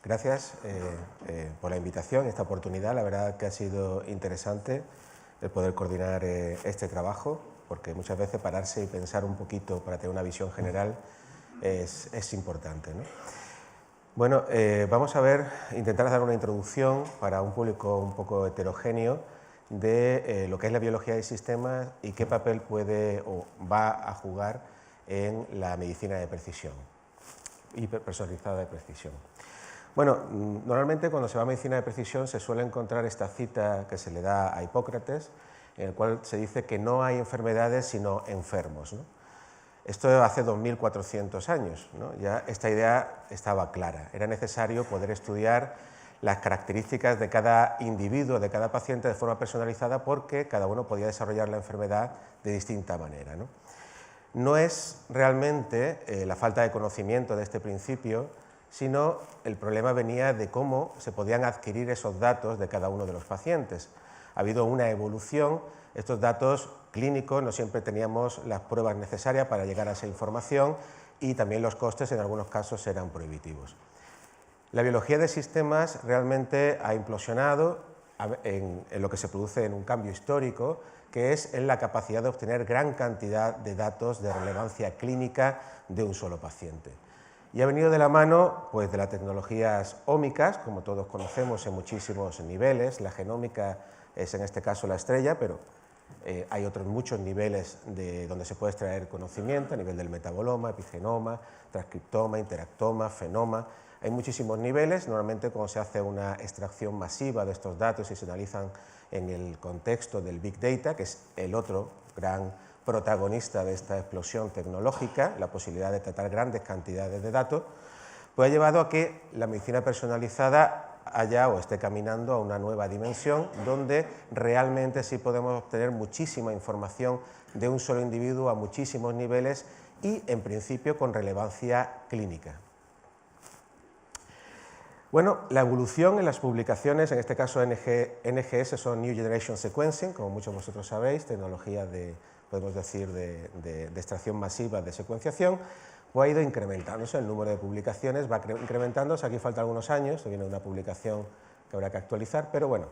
Gracias por la invitación, esta oportunidad. La verdad que ha sido interesante el poder coordinar este trabajo, porque muchas veces pararse y pensar un poquito para tener una visión general es importante, ¿no? Bueno, vamos a intentar dar una introducción para un público un poco heterogéneo de lo que es la biología de sistemas y qué papel puede o va a jugar en la medicina de precisión y personalizada de precisión. Bueno, normalmente cuando se va a medicina de precisión se suele encontrar esta cita que se le da a Hipócrates, en el cual se dice que no hay enfermedades sino enfermos, ¿no? Esto hace 2400 años, ¿no? Ya esta idea estaba clara, era necesario poder estudiar las características de cada individuo, de cada paciente de forma personalizada, porque cada uno podía desarrollar la enfermedad de distinta manera, ¿no? No es realmente la falta de conocimiento de este principio, sino el problema venía de cómo se podían adquirir esos datos de cada uno de los pacientes. Ha habido una evolución, estos datos clínicos no siempre teníamos las pruebas necesarias para llegar a esa información y también los costes en algunos casos eran prohibitivos. La biología de sistemas realmente ha implosionado en lo que se produce en un cambio histórico, que es en la capacidad de obtener gran cantidad de datos de relevancia clínica de un solo paciente. Y ha venido de la mano pues, de las tecnologías ómicas, como todos conocemos en muchísimos niveles. La genómica es en este caso la estrella, pero hay otros muchos niveles donde se puede extraer conocimiento, a nivel del metaboloma, epigenoma, transcriptoma, interactoma, fenoma. Hay muchísimos niveles. Normalmente cuando se hace una extracción masiva de estos datos y se analizan en el contexto del Big Data, que es el otro gran protagonista de esta explosión tecnológica, la posibilidad de tratar grandes cantidades de datos, pues ha llevado a que la medicina personalizada haya o esté caminando a una nueva dimensión donde realmente sí podemos obtener muchísima información de un solo individuo a muchísimos niveles y en principio con relevancia clínica. Bueno, la evolución en las publicaciones, en este caso NGS son New Generation Sequencing, como muchos de vosotros sabéis, tecnología podemos decir, de extracción masiva de secuenciación, pues ha ido incrementándose, el número de publicaciones va incrementándose, aquí faltan algunos años, viene una publicación que habrá que actualizar, pero bueno,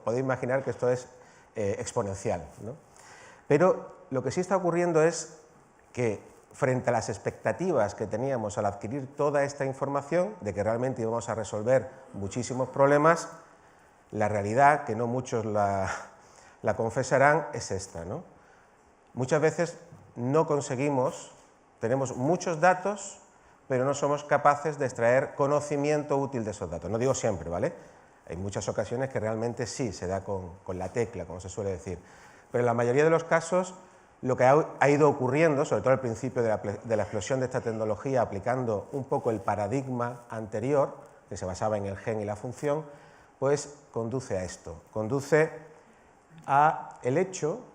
podéis imaginar que esto es exponencial, ¿no? Pero lo que sí está ocurriendo es que frente a las expectativas que teníamos al adquirir toda esta información, de que realmente íbamos a resolver muchísimos problemas, la realidad, que no muchos la confesarán, es esta, ¿no? Muchas veces no conseguimos, tenemos muchos datos, pero no somos capaces de extraer conocimiento útil de esos datos. No digo siempre, ¿vale? Hay muchas ocasiones que realmente sí, se da con la tecla, como se suele decir. Pero en la mayoría de los casos, lo que ha ido ocurriendo, sobre todo al principio de la explosión de esta tecnología, aplicando un poco el paradigma anterior, que se basaba en el gen y la función, pues conduce a esto, conduce a el hecho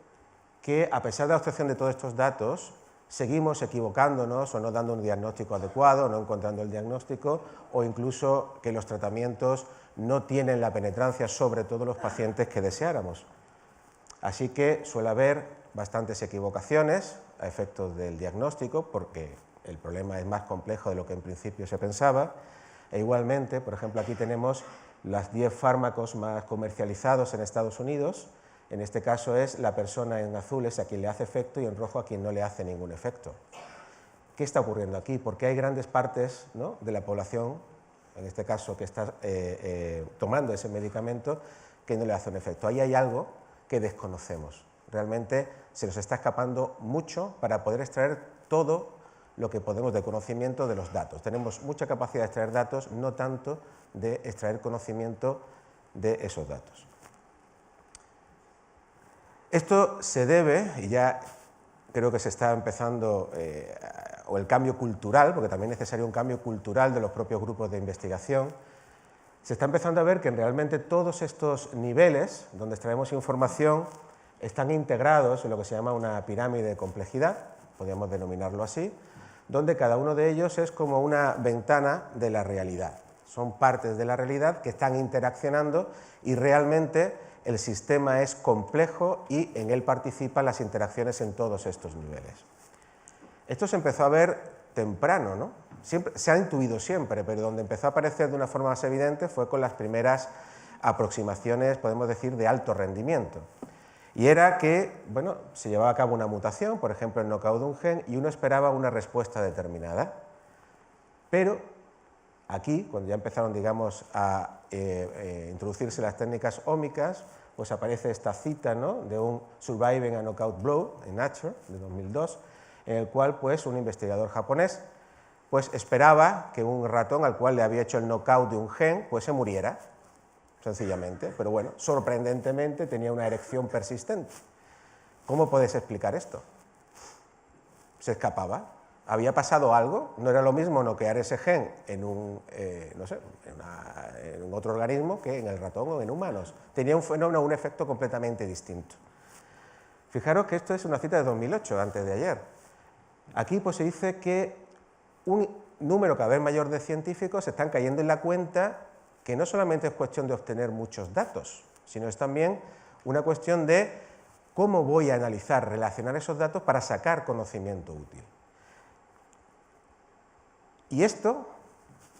que a pesar de la obtención de todos estos datos, seguimos equivocándonos o no dando un diagnóstico adecuado, no encontrando el diagnóstico, o incluso que los tratamientos no tienen la penetrancia sobre todos los pacientes que deseáramos. Así que suele haber bastantes equivocaciones a efectos del diagnóstico, porque el problema es más complejo de lo que en principio se pensaba, e igualmente, por ejemplo, aquí tenemos los 10 fármacos más comercializados en Estados Unidos. En este caso es la persona en azul es a quien le hace efecto y en rojo a quien no le hace ningún efecto. ¿Qué está ocurriendo aquí? Porque hay grandes partes, ¿no?, de la población, en este caso que está tomando ese medicamento, que no le hace un efecto. Ahí hay algo que desconocemos. Realmente se nos está escapando mucho para poder extraer todo lo que podemos de conocimiento de los datos. Tenemos mucha capacidad de extraer datos, no tanto de extraer conocimiento de esos datos. Esto se debe, y ya creo que se está empezando, o el cambio cultural, porque también es necesario un cambio cultural de los propios grupos de investigación, se está empezando a ver que realmente todos estos niveles donde extraemos información están integrados en lo que se llama una pirámide de complejidad, podríamos denominarlo así, donde cada uno de ellos es como una ventana de la realidad. Son partes de la realidad que están interaccionando y realmente el sistema es complejo y en él participan las interacciones en todos estos niveles. Esto se empezó a ver temprano, ¿no? se ha intuido siempre, pero donde empezó a aparecer de una forma más evidente fue con las primeras aproximaciones, podemos decir, de alto rendimiento. Y era que, bueno, se llevaba a cabo una mutación, por ejemplo, el knockout de un gen, y uno esperaba una respuesta determinada. Pero aquí, cuando ya empezaron, digamos, a introducirse las técnicas ómicas, pues aparece esta cita, ¿no?, de un Surviving a Knockout Blow en Nature, de 2002, en el cual, pues, un investigador japonés, pues, esperaba que un ratón al cual le había hecho el knockout de un gen, pues, se muriera, sencillamente, pero bueno, sorprendentemente tenía una erección persistente. ¿Cómo puedes explicar esto? Se escapaba. ¿Había pasado algo? No era lo mismo noquear ese gen en un, no sé, en otro organismo que en el ratón o en humanos. Tenía un fenómeno, un efecto completamente distinto. Fijaros que esto es una cita de 2008, antes de ayer. Aquí pues se dice que un número cada vez mayor de científicos se están cayendo en la cuenta que no solamente es cuestión de obtener muchos datos, sino es también una cuestión de cómo voy a analizar, relacionar esos datos para sacar conocimiento útil. Y esto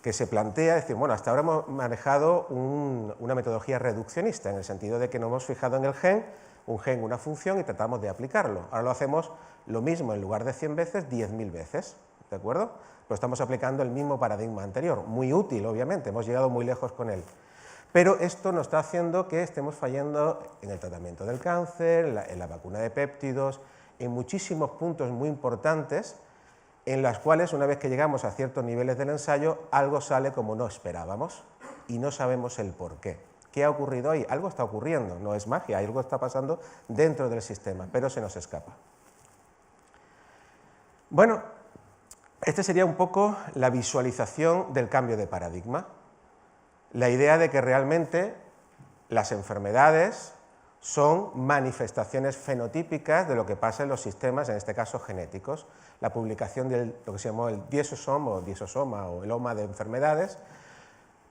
que se plantea, es decir, bueno, hasta ahora hemos manejado una metodología reduccionista, en el sentido de que nos hemos fijado en el gen, una función, y tratamos de aplicarlo. Ahora lo hacemos lo mismo, en lugar de 100 veces, 10.000 veces, ¿de acuerdo? Pero estamos aplicando el mismo paradigma anterior, muy útil, obviamente, hemos llegado muy lejos con él. Pero esto nos está haciendo que estemos fallando en el tratamiento del cáncer, en la vacuna de péptidos, en muchísimos puntos muy importantes, en las cuales, una vez que llegamos a ciertos niveles del ensayo, algo sale como no esperábamos y no sabemos el por qué. ¿Qué ha ocurrido ahí? Algo está ocurriendo, no es magia, algo está pasando dentro del sistema, pero se nos escapa. Bueno, esta sería un poco la visualización del cambio de paradigma. La idea de que realmente las enfermedades son manifestaciones fenotípicas de lo que pasa en los sistemas, en este caso genéticos. La publicación de lo que se llamó el diesosoma o el oma de enfermedades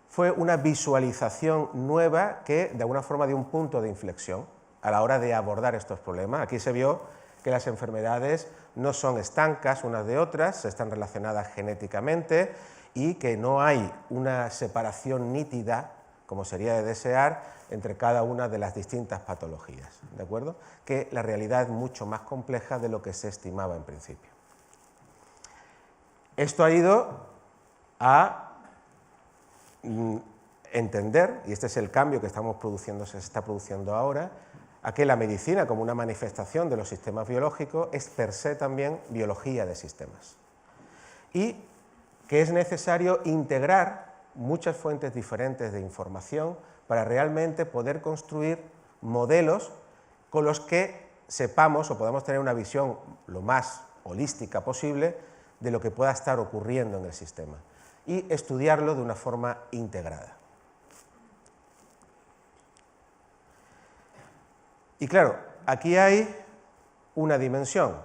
fue una visualización nueva que de alguna forma dio un punto de inflexión a la hora de abordar estos problemas. Aquí se vio que las enfermedades no son estancas unas de otras, están relacionadas genéticamente y que no hay una separación nítida, como sería de desear, entre cada una de las distintas patologías, ¿de acuerdo? Que la realidad es mucho más compleja de lo que se estimaba en principio. Esto ha ido a entender, y este es el cambio que estamos produciendo, se está produciendo ahora, a que la medicina como una manifestación de los sistemas biológicos es per se también biología de sistemas. Y que es necesario integrar muchas fuentes diferentes de información para realmente poder construir modelos con los que sepamos o podamos tener una visión lo más holística posible de lo que pueda estar ocurriendo en el sistema y estudiarlo de una forma integrada. Y claro, aquí hay una dimensión.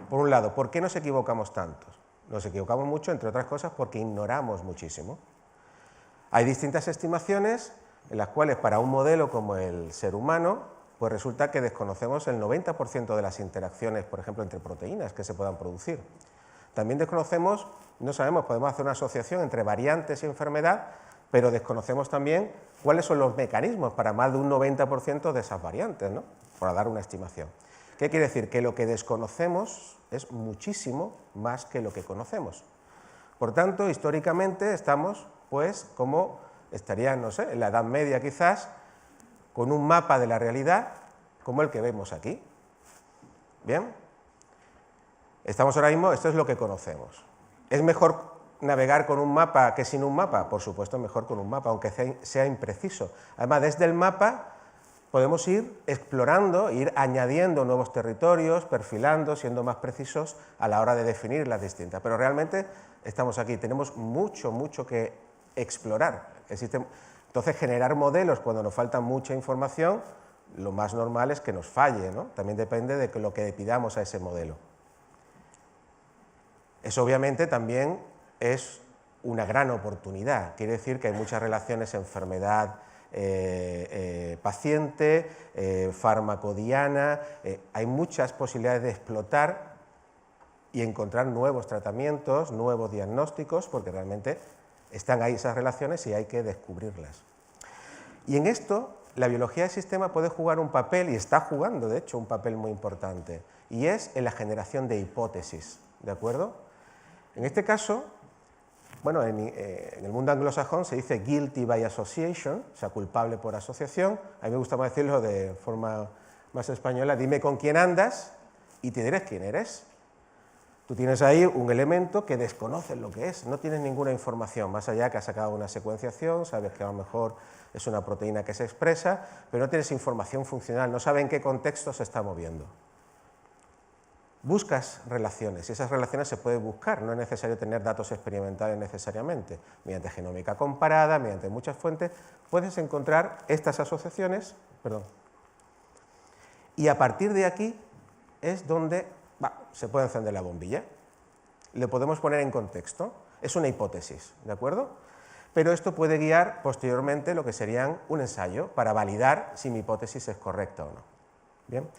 Por un lado, ¿por qué nos equivocamos tanto? Nos equivocamos mucho, entre otras cosas, porque ignoramos muchísimo. Hay distintas estimaciones en las cuales para un modelo como el ser humano, pues resulta que desconocemos el 90% de las interacciones, por ejemplo, entre proteínas que se puedan producir. También desconocemos, no sabemos, podemos hacer una asociación entre variantes y enfermedad, pero desconocemos también cuáles son los mecanismos para más de un 90% de esas variantes, ¿no? Para dar una estimación. ¿Qué quiere decir? Que lo que desconocemos es muchísimo más que lo que conocemos. Por tanto, históricamente estamos, pues, como estarían, no sé, en la Edad Media quizás, con un mapa de la realidad como el que vemos aquí. ¿Bien? Estamos ahora mismo, esto es lo que conocemos. ¿Es mejor navegar con un mapa que sin un mapa? Por supuesto, mejor con un mapa, aunque sea impreciso. Además, desde el mapa podemos ir explorando, ir añadiendo nuevos territorios, perfilando, siendo más precisos a la hora de definir las distintas. Pero realmente estamos aquí, tenemos mucho que explorar. Entonces, generar modelos cuando nos falta mucha información, lo más normal es que nos falle, ¿no? También depende de lo que le pidamos a ese modelo. Eso obviamente también es una gran oportunidad, quiere decir que hay muchas relaciones enfermedad paciente, fármaco diana, hay muchas posibilidades de explotar y encontrar nuevos tratamientos, nuevos diagnósticos, porque realmente están ahí esas relaciones y hay que descubrirlas. Y en esto, la biología del sistema puede jugar un papel, y está jugando, de hecho, un papel muy importante, y es en la generación de hipótesis, ¿de acuerdo? En este caso, bueno, en el mundo anglosajón se dice guilty by association, o sea, culpable por asociación. A mí me gusta más decirlo de forma más española: dime con quién andas y te diré quién eres. Tú tienes ahí un elemento que desconoces lo que es, no tienes ninguna información, más allá que has sacado una secuenciación, sabes que a lo mejor es una proteína que se expresa, pero no tienes información funcional, no sabes en qué contexto se está moviendo. Buscas relaciones, y esas relaciones se pueden buscar, no es necesario tener datos experimentales necesariamente. Mediante genómica comparada, mediante muchas fuentes, puedes encontrar estas asociaciones, y a partir de aquí es donde se puede encender la bombilla. Le podemos poner en contexto, es una hipótesis, ¿de acuerdo? Pero esto puede guiar posteriormente lo que serían un ensayo para validar si mi hipótesis es correcta o no. ¿Bien?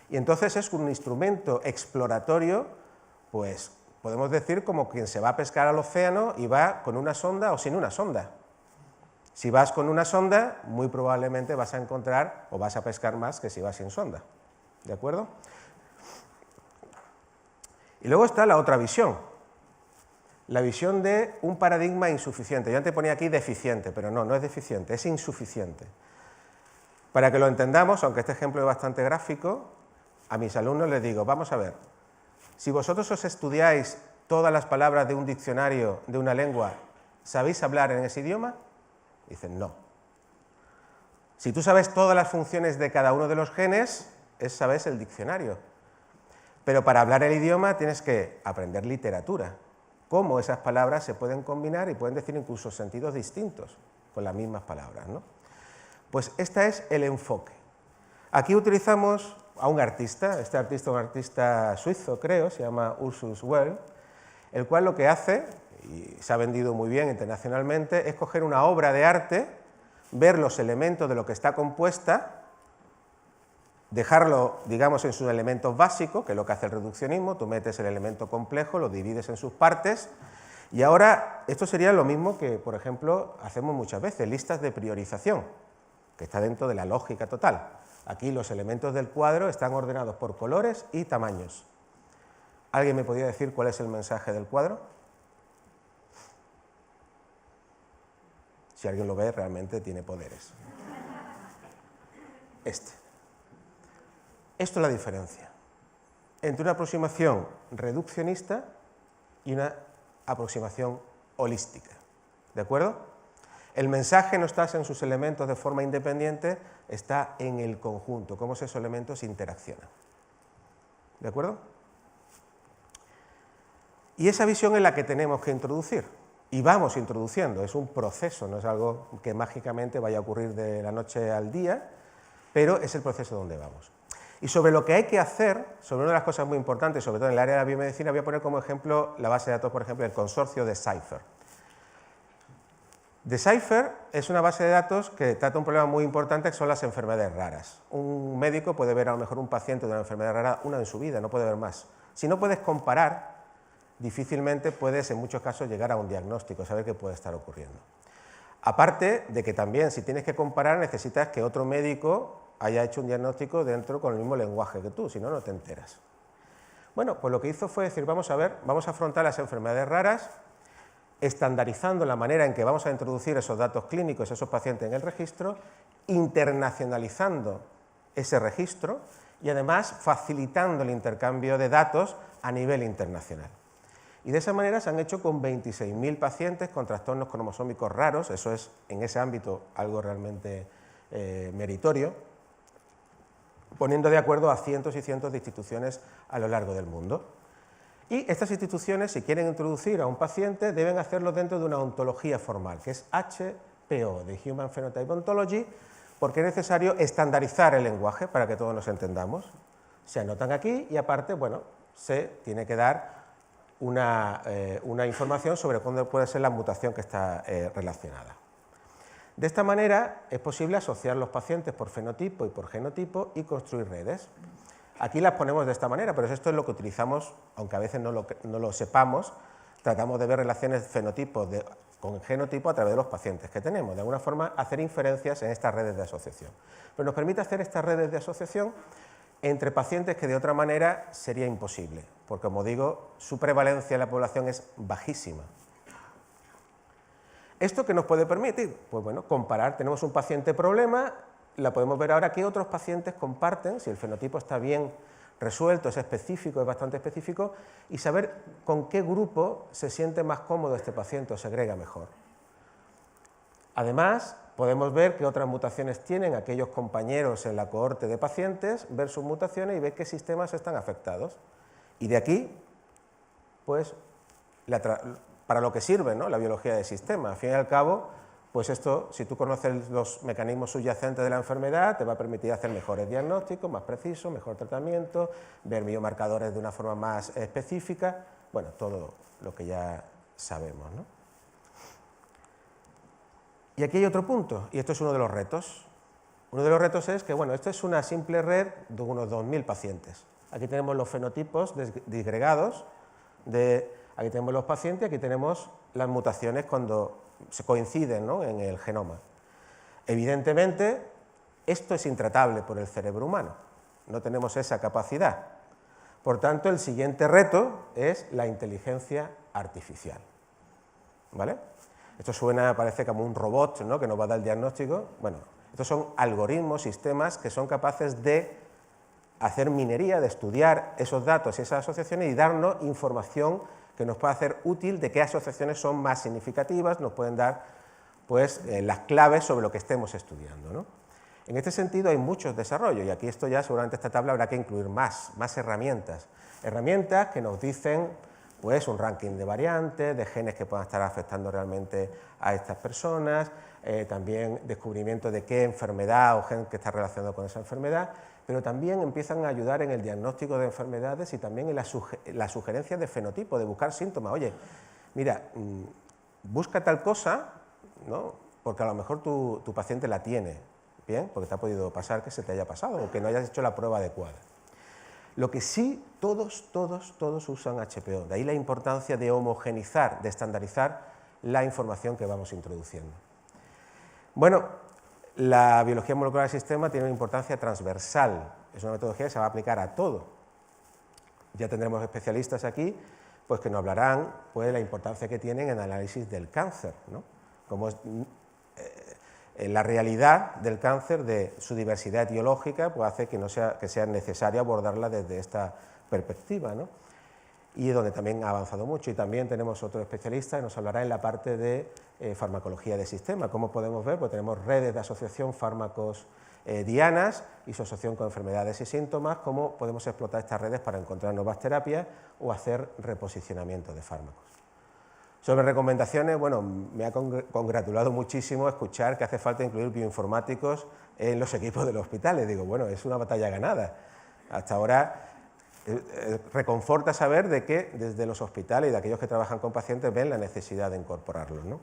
Y entonces es un instrumento exploratorio, pues podemos decir como quien se va a pescar al océano y va con una sonda o sin una sonda. Si vas con una sonda, muy probablemente vas a encontrar o vas a pescar más que si vas sin sonda. ¿De acuerdo? Y luego está la otra visión, la visión de un paradigma insuficiente. Yo antes ponía aquí deficiente, pero no es deficiente, es insuficiente. Para que lo entendamos, aunque este ejemplo es bastante gráfico, a mis alumnos les digo, vamos a ver, si vosotros os estudiáis todas las palabras de un diccionario de una lengua, ¿sabéis hablar en ese idioma? Dicen, no. Si tú sabes todas las funciones de cada uno de los genes, sabes el diccionario. Pero para hablar el idioma tienes que aprender literatura, cómo esas palabras se pueden combinar y pueden decir incluso sentidos distintos con las mismas palabras, ¿no? Pues este es el enfoque. Aquí utilizamos a un artista, este artista es un artista suizo, creo, se llama Ursus Well, el cual lo que hace, y se ha vendido muy bien internacionalmente, es coger una obra de arte, ver los elementos de lo que está compuesta, dejarlo, digamos, en sus elementos básicos, que es lo que hace el reduccionismo, tú metes el elemento complejo, lo divides en sus partes, y ahora esto sería lo mismo que, por ejemplo, hacemos muchas veces, listas de priorización, que está dentro de la lógica total. Aquí los elementos del cuadro están ordenados por colores y tamaños. ¿Alguien me podría decir cuál es el mensaje del cuadro? Si alguien lo ve, realmente tiene poderes. Esto es la diferencia entre una aproximación reduccionista y una aproximación holística. ¿De acuerdo? El mensaje no está en sus elementos de forma independiente, está en el conjunto, cómo esos elementos interaccionan. ¿De acuerdo? Y esa visión es la que tenemos que introducir, y vamos introduciendo, es un proceso, no es algo que mágicamente vaya a ocurrir de la noche al día, pero es el proceso donde vamos. Y sobre lo que hay que hacer, sobre una de las cosas muy importantes, sobre todo en el área de la biomedicina, voy a poner como ejemplo la base de datos, por ejemplo, del consorcio Decipher. Decipher es una base de datos que trata un problema muy importante, que son las enfermedades raras. Un médico puede ver a lo mejor un paciente de una enfermedad rara una en su vida, no puede ver más. Si no puedes comparar, difícilmente puedes en muchos casos llegar a un diagnóstico, saber qué puede estar ocurriendo. Aparte de que también si tienes que comparar necesitas que otro médico haya hecho un diagnóstico dentro con el mismo lenguaje que tú, si no, no te enteras. Bueno, pues lo que hizo fue decir, vamos a ver, vamos a afrontar las enfermedades raras, estandarizando la manera en que vamos a introducir esos datos clínicos, esos pacientes en el registro, internacionalizando ese registro y además facilitando el intercambio de datos a nivel internacional. Y de esa manera se han hecho con 26.000 pacientes con trastornos cromosómicos raros, eso es en ese ámbito algo realmente meritorio, poniendo de acuerdo a cientos y cientos de instituciones a lo largo del mundo. Y estas instituciones, si quieren introducir a un paciente, deben hacerlo dentro de una ontología formal, que es HPO, de Human Phenotype Ontology, porque es necesario estandarizar el lenguaje para que todos nos entendamos. Se anotan aquí y aparte, bueno, se tiene que dar una información sobre cuándo puede ser la mutación que está relacionada. De esta manera es posible asociar los pacientes por fenotipo y por genotipo y construir redes. Aquí las ponemos de esta manera, pero esto es lo que utilizamos, aunque a veces no lo sepamos, tratamos de ver relaciones con genotipo a través de los pacientes que tenemos, de alguna forma hacer inferencias en estas redes de asociación. Pero nos permite hacer estas redes de asociación entre pacientes que de otra manera sería imposible, porque como digo, su prevalencia en la población es bajísima. ¿Esto qué nos puede permitir? Pues bueno, comparar, tenemos un paciente problema, la podemos ver ahora qué otros pacientes comparten, si el fenotipo está bien resuelto, es específico, es bastante específico, y saber con qué grupo se siente más cómodo este paciente o segrega mejor. Además, podemos ver qué otras mutaciones tienen aquellos compañeros en la cohorte de pacientes, ver sus mutaciones y ver qué sistemas están afectados. Y de aquí, pues, para lo que sirve, ¿no?, la biología de sistema. Al fin y al cabo, pues esto, si tú conoces los mecanismos subyacentes de la enfermedad, te va a permitir hacer mejores diagnósticos, más precisos, mejor tratamiento, ver biomarcadores de una forma más específica, bueno, todo lo que ya sabemos, ¿no? Y aquí hay otro punto, y esto es uno de los retos. Uno de los retos es que, bueno, esto es una simple red de unos 2000 pacientes. Aquí tenemos los fenotipos disgregados, aquí tenemos los pacientes, aquí tenemos las mutaciones cuando se coinciden, ¿no?, en el genoma. Evidentemente, esto es intratable por el cerebro humano, no tenemos esa capacidad. Por tanto, el siguiente reto es la inteligencia artificial, ¿vale? Esto parece como un robot, ¿no?, que nos va a dar el diagnóstico. Bueno, estos son algoritmos, sistemas que son capaces de hacer minería, de estudiar esos datos y esas asociaciones y darnos información que nos puede hacer útil de qué asociaciones son más significativas, nos pueden dar, pues, las claves sobre lo que estemos estudiando, ¿no? En este sentido hay muchos desarrollos, y aquí esto ya seguramente esta tabla habrá que incluir más herramientas. Herramientas que nos dicen, pues, un ranking de variantes, de genes que puedan estar afectando realmente a estas personas, también descubrimiento de qué enfermedad o gen que está relacionado con esa enfermedad, pero también empiezan a ayudar en el diagnóstico de enfermedades y también en las sugerencias de fenotipo, de buscar síntomas. Oye, mira, busca tal cosa, ¿no?, porque a lo mejor tu paciente la tiene, ¿bien?, porque te ha podido pasar que se te haya pasado o que no hayas hecho la prueba adecuada. Lo que sí, todos usan HPO, de ahí la importancia de homogenizar, de estandarizar la información que vamos introduciendo. Bueno, la biología molecular del sistema tiene una importancia transversal, es una metodología que se va a aplicar a todo. Ya tendremos especialistas aquí, pues, que nos hablarán, pues, de la importancia que tienen en el análisis del cáncer, ¿no?, como es la realidad del cáncer, de su diversidad etiológica, pues hace que sea necesario abordarla desde esta perspectiva, ¿no?, y donde también ha avanzado mucho. Y también tenemos otro especialista que nos hablará en la parte de farmacología de sistema. Como podemos ver, pues tenemos redes de asociación fármacos dianas y su asociación con enfermedades y síntomas, cómo podemos explotar estas redes para encontrar nuevas terapias o hacer reposicionamiento de fármacos. Sobre recomendaciones, bueno, me ha congratulado muchísimo escuchar que hace falta incluir bioinformáticos en los equipos de los hospitales. Digo, bueno, es una batalla ganada. Hasta ahora reconforta saber de que desde los hospitales y de aquellos que trabajan con pacientes ven la necesidad de incorporarlos, ¿no?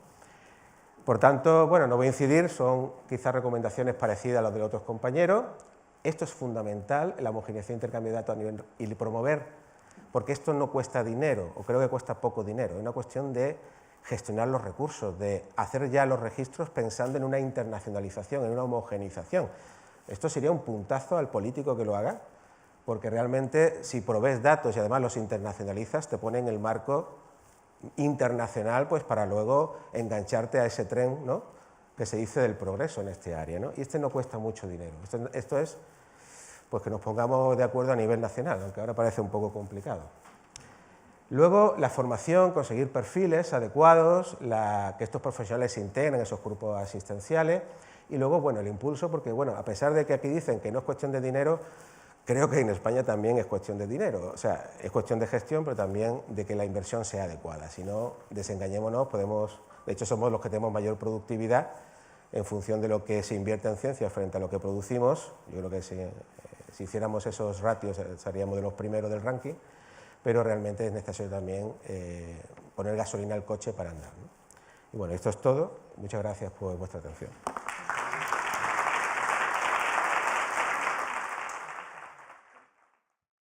Por tanto, bueno, no voy a incidir, son quizás recomendaciones parecidas a las de otros compañeros. Esto es fundamental, la homogeneización e intercambio de datos a nivel y promover, porque esto no cuesta dinero, o creo que cuesta poco dinero, es una cuestión de gestionar los recursos, de hacer ya los registros pensando en una internacionalización, en una homogeneización. Esto sería un puntazo al político que lo haga, porque realmente si provees datos y además los internacionalizas, te pone en el marco internacional, pues, para luego engancharte a ese tren, ¿no?, que se dice del progreso en este área, ¿no? Y no cuesta mucho dinero. Esto es, pues, que nos pongamos de acuerdo a nivel nacional, aunque ahora parece un poco complicado. Luego, la formación, conseguir perfiles adecuados, que estos profesionales se integren en esos grupos asistenciales, y luego, bueno, el impulso, porque, bueno, a pesar de que aquí dicen que no es cuestión de dinero, creo que en España también es cuestión de dinero, o sea, es cuestión de gestión, pero también de que la inversión sea adecuada. Si no, desengañémonos, de hecho somos los que tenemos mayor productividad en función de lo que se invierte en ciencia frente a lo que producimos. Yo creo que si hiciéramos esos ratios seríamos de los primeros del ranking, pero realmente es necesario también poner gasolina al coche para andar, ¿no? Y bueno, esto es todo. Muchas gracias por vuestra atención.